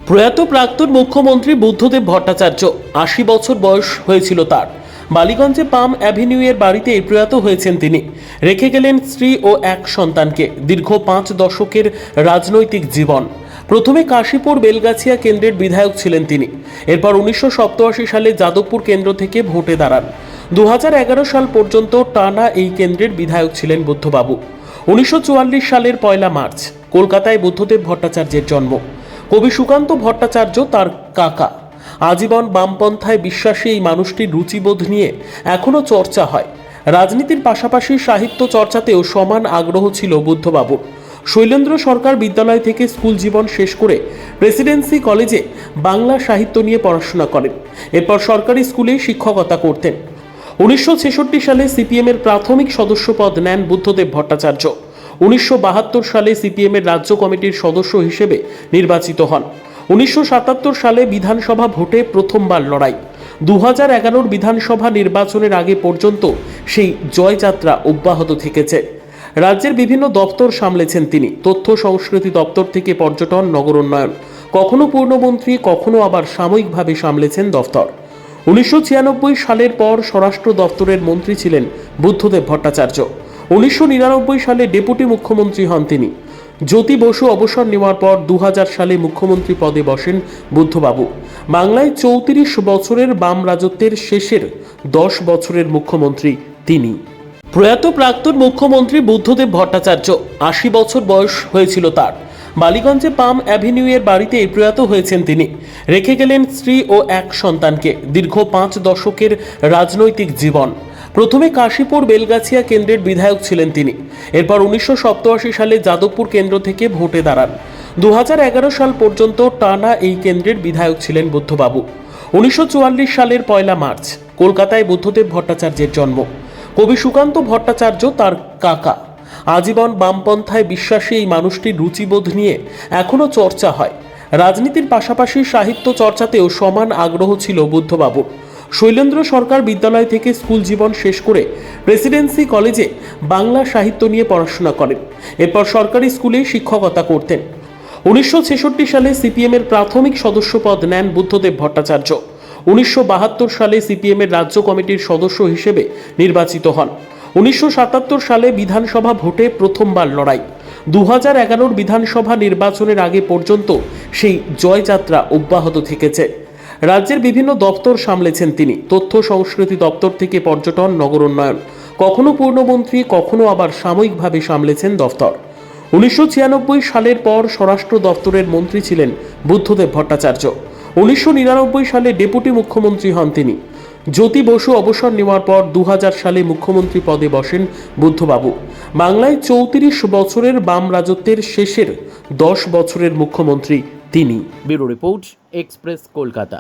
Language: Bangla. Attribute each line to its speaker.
Speaker 1: প্রয়াত প্রাক্তন মুখ্যমন্ত্রী বুদ্ধদেব ভট্টাচার্য ৮০ বছর বয়স হয়েছিল তার। বালিগঞ্জে পাম অ্যাভিনিউয়ের বাড়িতে প্রয়াত হয়েছেন তিনি। রেখে গেলেন স্ত্রী ও এক সন্তানকে। দীর্ঘ ৫ দশকের রাজনৈতিক জীবন। প্রথমে কাশীপুর বেলগাছিয়া কেন্দ্রের বিধায়ক ছিলেন তিনি। এরপর ১৯৮৭ সালে যাদবপুর কেন্দ্র থেকে ভোটে দাঁড়ান। ২০১১ সাল পর্যন্ত টানা এই কেন্দ্রের বিধায়ক ছিলেন বুদ্ধবাবু। ১৯৪৪ সালের ১ মার্চ কলকাতায় বুদ্ধদেব ভট্টাচার্যের জন্ম। কবি সুকান্ত ভট্টাচার্য তার কাকা। আজীবন বামপন্থায় বিশ্বাসী এই মানুষটির রুচিবোধ নিয়ে এখনও চর্চা হয়। রাজনীতির পাশাপাশি সাহিত্য চর্চাতেও সমান আগ্রহ ছিল বুদ্ধবাবুর। শৈলেন্দ্র সরকার বিদ্যালয় থেকে স্কুল জীবন শেষ করে প্রেসিডেন্সি কলেজে বাংলা সাহিত্য নিয়ে পড়াশোনা করেন। এরপর সরকারি স্কুলে শিক্ষকতা করতেন। ১৯৬৬ সালে সিপিএমের প্রাথমিক সদস্য পদ নেন বুদ্ধদেব ভট্টাচার্য। ১৯৭২ সালে সিপিএমের রাজ্য কমিটির সদস্য হিসেবে নির্বাচিত হন। ১৯৭৭ সালে বিধানসভা ভোটে প্রথমবার লড়াই। ২০১১ বিধানসভা নির্বাচনের আগে পর্যন্ত সেই জয়যাত্রা অব্যাহত থেকেছে। রাজ্যের বিভিন্ন দপ্তর সামলেছেন তিনি। তথ্য সংস্কৃতি দপ্তর থেকে পর্যটন, নগর উন্নয়ন, কখনো পূর্ণমন্ত্রী, কখনো আবার সাময়িকভাবে সামলেছেন দফতর। ১৯৯৬ সালের পর স্বরাষ্ট্র দপ্তরের মন্ত্রী ছিলেন বুদ্ধদেব ভট্টাচার্য। ১৯৯৯ সালে ডেপুটি মুখ্যমন্ত্রী হন তিনি। জ্যোতি বসু অবসর নেওয়ার পর ২০০০ সালে মুখ্যমন্ত্রী পদে বসেন বুদ্ধবাবু। বাংলায় ৩৪ বছরের বাম রাজত্বের শেষের ১০ বছরের মুখ্যমন্ত্রী তিনি। প্রয়াত প্রাক্তন মুখ্যমন্ত্রী বুদ্ধদেব ভট্টাচার্য ৮০ বছর বয়স হয়েছিল তার। বালিগঞ্জে পাম অ্যাভিনিউয়ের বাড়িতে প্রয়াত হয়েছেন তিনি। রেখে গেলেন স্ত্রী ও এক সন্তানকে। দীর্ঘ ৫ দশকের রাজনৈতিক জীবন। প্রথমে কাশীপুর বেলগাছিয়া কেন্দ্রের বিধায়ক ছিলেন তিনি। এরপর ১৯৮৭ সালে যাদবপুর কেন্দ্র থেকে ভোটে দাঁড়ান। ২০১১ সাল পর্যন্ত টানা এই কেন্দ্রের বিধায়ক ছিলেন বুদ্ধবাবু। ১৯৪৪ সালের ১ মার্চ কলকাতায় বুদ্ধদেব ভট্টাচার্যের জন্ম। কবি সুকান্ত ভট্টাচার্য তার কাকা। আজীবন বামপন্থায় বিশ্বাসী এই মানুষটির রুচিবোধ নিয়ে এখনও চর্চা হয়। রাজনীতির পাশাপাশি সাহিত্য চর্চাতেও সমান আগ্রহ ছিল বুদ্ধবাবুর। শৈলেন্দ্র সরকার বিদ্যালয় থেকে স্কুল জীবন শেষ করে প্রেসিডেন্সি কলেজে বাংলা সাহিত্য নিয়ে পড়াশোনা করেন। এরপর সরকারি স্কুলে শিক্ষকতা করতেন। ১৯৬৬ সালে সিপিএমের প্রাথমিক সদস্য পদ নেন বুদ্ধদেব ভট্টাচার্য। ১৯৭২ সালে সিপিএমের রাজ্য কমিটির সদস্য হিসেবে নির্বাচিত হন। ১৯৭৭ সালে বিধানসভা ভোটে প্রথমবার লড়াই। ২০১১ বিধানসভা নির্বাচনের আগে পর্যন্ত সেই জয়যাত্রা অব্যাহত থেকেছে। রাজ্যের বিভিন্ন দপ্তর সামলেছেন তিনি। তথ্য সংস্কৃতি দপ্তর থেকে পর্যটন, নগর উন্নয়ন, কখনো পূর্ণমন্ত্রী, কখনো আবার সাময়িকভাবে সামলেছেন দফতর। ১৯৯৬ সালের পর স্বরাষ্ট্র দপ্তরের মন্ত্রী ছিলেন বুদ্ধদেব ভট্টাচার্য। ১৯৯৯ সালে ডেপুটি মুখ্যমন্ত্রী হন তিনি। জ্যোতি বসু অবসর নেওয়ার পর ২০০০ সালে মুখ্যমন্ত্রী পদে বসেন বুদ্ধবাবু। বাংলায় ৩৪ বছরের বাম রাজত্বের শেষের ১০ বছরের মুখ্যমন্ত্রী তিনি।
Speaker 2: Bureau report, express Kolkata.